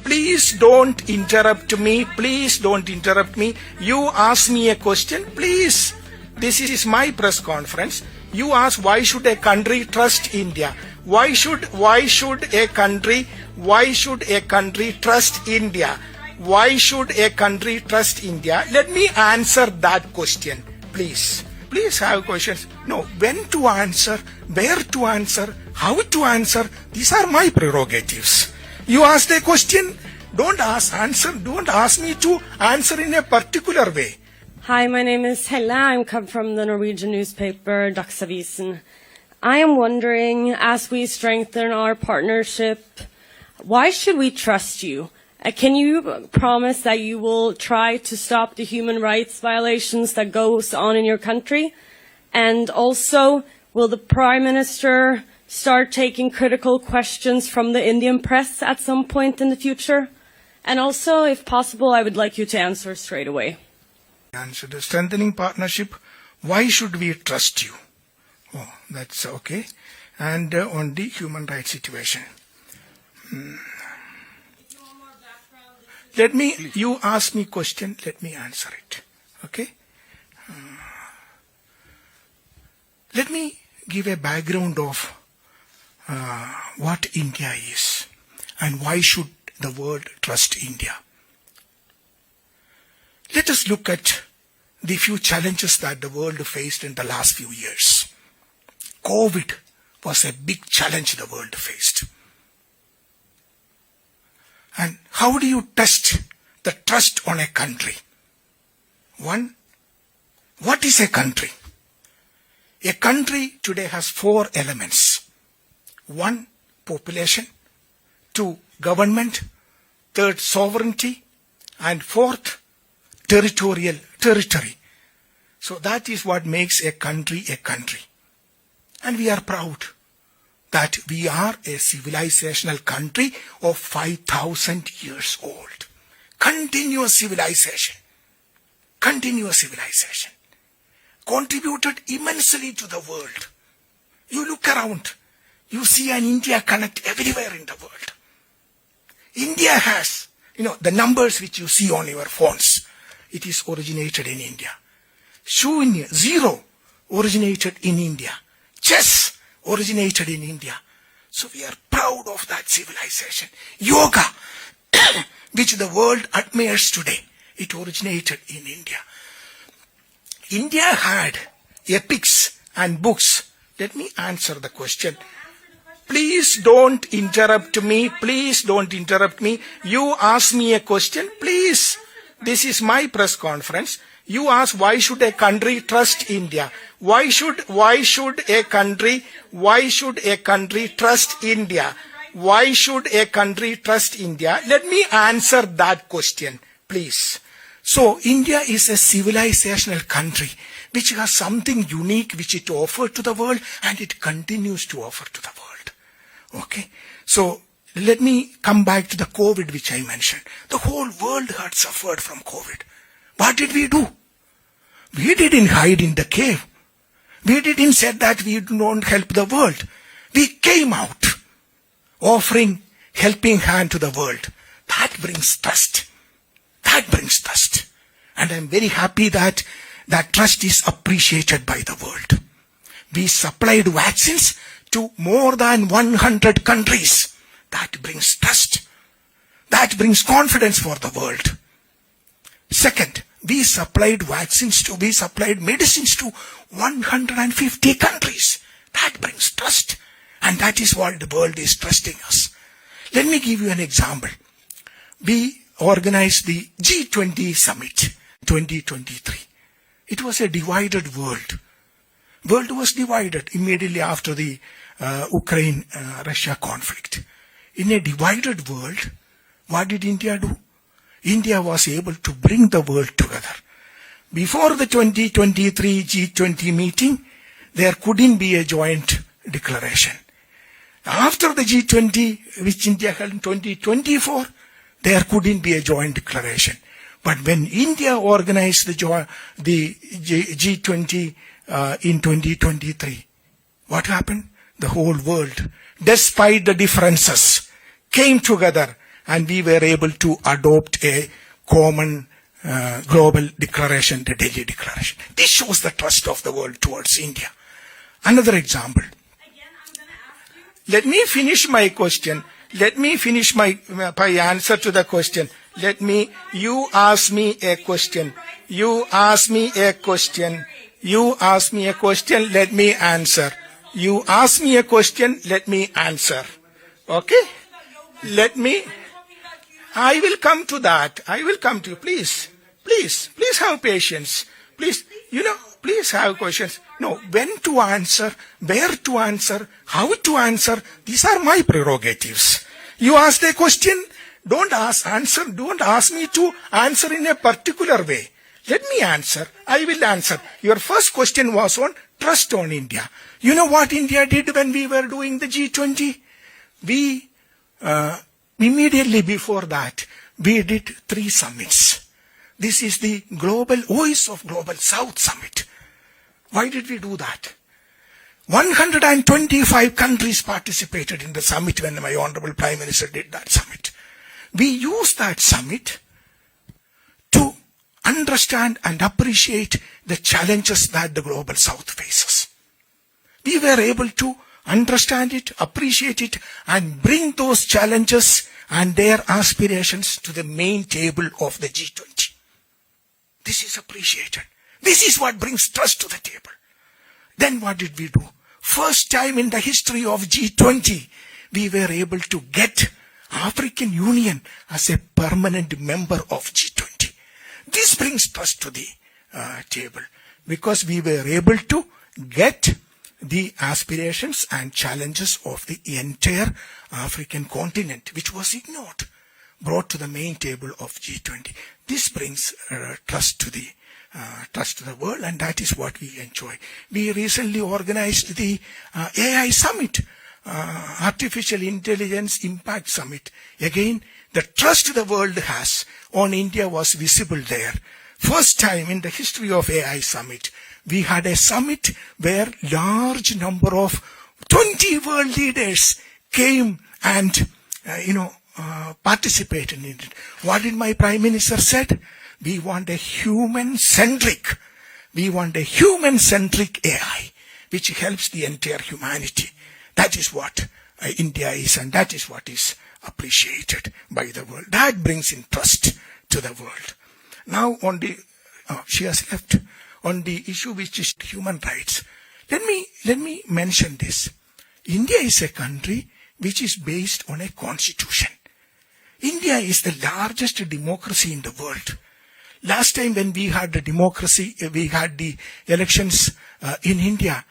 Please don't interrupt me. Please don't interrupt me. You ask me a question. Please. This is my press conference. You ask, why should a country trust India? Why should a country trust India? Why should a country trust India? Let me answer that question, please. Please have questions. No, when to answer, where to answer, how to answer, these are my prerogatives. You ask a question, don't ask me to answer in a particular way. Hi, my name is Hella. I come from the Norwegian newspaper Dagsavisen. I am wondering, as we strengthen our partnership, why should we trust you? Can you promise that you will try to stop the human rights violations that goes on in your country? And also, will the Prime Minister start taking critical questions from the Indian press at some point in the future? And also, if possible, I would like you to answer straight away. Answer the strengthening partnership. Why should we trust you? Oh, that's okay. And on the human rights situation. You ask me question, let me answer it. Okay? Let me give a background of what India is and why should the world trust India. Let us look at the few challenges that the world faced in the last few years. COVID was a big challenge the world faced. And how do you test the trust on a country? One, what is a country? A country today has 4 elements. 1, population. 2, government. 3rd, sovereignty. And 4th, territory. So that is what makes a country a country. And we are proud that we are a civilizational country of 5,000 years old. Continuous civilization. Contributed immensely to the world. You look around, you see an India connect everywhere in the world. India has, the numbers which you see on your phones, it is originated in India. Shunya, 0, originated in India. Chess originated in India. So we are proud of that civilization. Yoga, which the world admires today, it originated in India. India had epics and books. Let me answer the question. Please don't interrupt me. You ask me a question, please. This is my press conference. You ask, why should a country trust India? Why should a country trust India? Why should a country trust India? Let me answer that question, please. So, India is a civilizational country which has something unique which it offered to the world and it continues to offer to the world. Okay? So, let me come back to the COVID which I mentioned. The whole world had suffered from COVID. What did we do? We didn't hide in the cave. We didn't say that we don't help the world. We came out offering helping hand to the world. That brings trust. And I'm very happy that that trust is appreciated by the world. We supplied vaccines to more than 100 countries. That brings trust. That brings confidence for the world. Second, we supplied medicines to 150 countries. That brings trust. And that is what the world is trusting us. Let me give you an example. We organized the G20 Summit 2023. It was a divided world. World was divided immediately after the Ukraine-Russia conflict. In a divided world, what did India do? India was able to bring the world together. Before the 2023 G20 meeting, there couldn't be a joint declaration. After the G20, which India held in 2024, there couldn't be a joint declaration. But when India organized the G20 in 2023, what happened? The whole world, despite the differences, came together and we were able to adopt a common global declaration, the Delhi Declaration. This shows the trust of the world towards India. Another example. Again, I'm going to ask you. Let me finish my question. Let me finish my answer to the question. You ask me a question. You ask me a question. You ask me a question, let me answer. You ask me a question, let me answer. Okay? I will come to that. I will come to you. Please have patience. Please have questions. No, when to answer, where to answer, how to answer, these are my prerogatives. You asked a question, don't ask me to answer in a particular way. Let me answer. I will answer. Your first question was on trust on India. You know what India did when we were doing the G20? We, immediately before that, we did 3 summits. This is the Voice of Global South Summit. Why did we do that? 125 countries participated in the summit when my Honorable Prime Minister did that summit. We used that summit to understand and appreciate the challenges that the Global South faces. We were able to understand it, appreciate it, and bring those challenges and their aspirations to the main table of the G20. This is appreciated. This is what brings trust to the table. Then what did we do? First time in the history of G20, we were able to get African Union as a permanent member of G20. This brings trust to the table because we were able to get the aspirations and challenges of the entire African continent, which was ignored, brought to the main table of G20. This brings trust to the world, and that is what we enjoy. We recently organized the AI Summit, Artificial Intelligence Impact Summit. Again, the trust the world has on India was visible there. First time in the history of AI Summit, we had a summit where large number of 20 world leaders came and, participated in it. What did my Prime Minister said? We want a human-centric AI, which helps the entire humanity. That is what India is, and that is what is appreciated by the world. That brings in trust to the world. Now she has left, on the issue which is human rights. Let me mention this. India is a country which is based on a constitution. India is the largest democracy in the world. Last time when we had the democracy, we had the elections in India,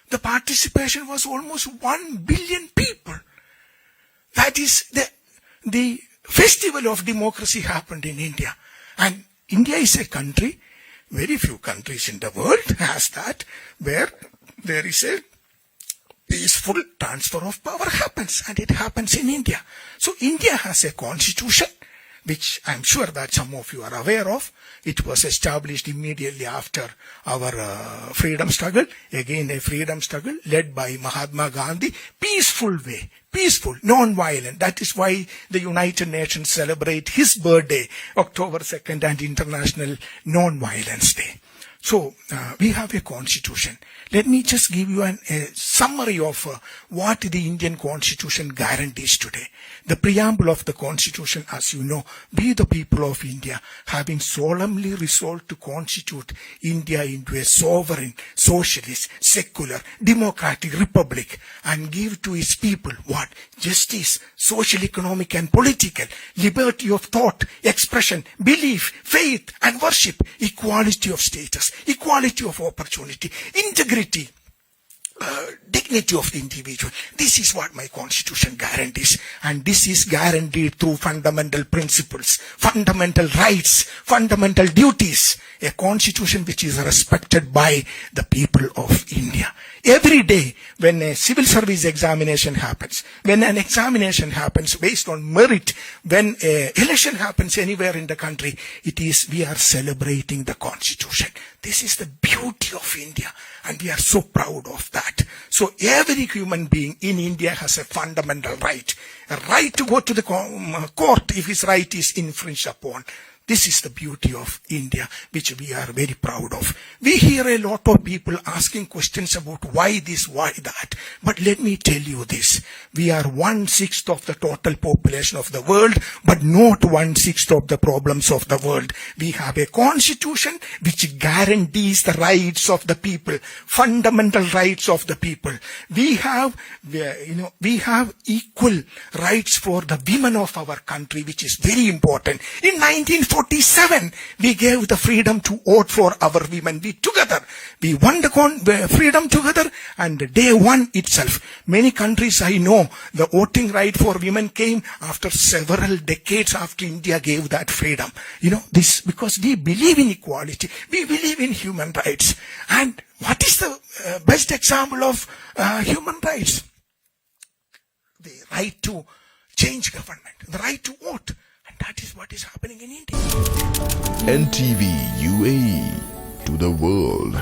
the participation was almost 1 billion people. That is the festival of democracy happened in India. And India is a country, very few countries in the world has that, where there is a peaceful transfer of power happens, and it happens in India. So India has a constitution, which I'm sure that some of you are aware of. It was established immediately after our freedom struggle. Again, a freedom struggle led by Mahatma Gandhi. Peaceful way. Peaceful, non-violent. That is why the United Nations celebrate his birthday, October 2nd, and International Non-Violence Day. So, we have a constitution. Let me just give you a summary of what the Indian constitution guarantees today. The preamble of the constitution, as you know, we the people of India, having solemnly resolved to constitute India into a sovereign, socialist, secular, democratic republic, and give to its people what? Justice, social, economic, and political, liberty of thought, expression, belief, faith, and worship, equality of status, equality of opportunity, integrity, dignity of the individual. This is what my constitution guarantees, and this is guaranteed through fundamental principles, fundamental rights, fundamental duties, a constitution which is respected by the people of India. Every day when a civil service examination happens, when an examination happens based on merit, when an election happens anywhere in the country, we are celebrating the constitution. This is the beauty of India, and we are so proud of that. that. So every human being in India has a fundamental right. A right to go to the court if his right is infringed upon. This is the beauty of India, which we are very proud of. We hear a lot of people asking questions about why this, why that. But let me tell you this. We are 1/6 of the total population of the world, but not 1/6 of the problems of the world. We have a constitution which guarantees the rights of the people, fundamental rights of the people. We have equal rights for the women of our country, which is very important. In 1947, we gave the freedom to vote for our women. We won the freedom together, and day one itself. Many countries I know, the voting right for women came after several decades after India gave that freedom. This because we believe in equality. We believe in human rights. And what is the best example of human rights? The right to change government, the right to vote. And that is what is happening in India. NTV UAE to the world.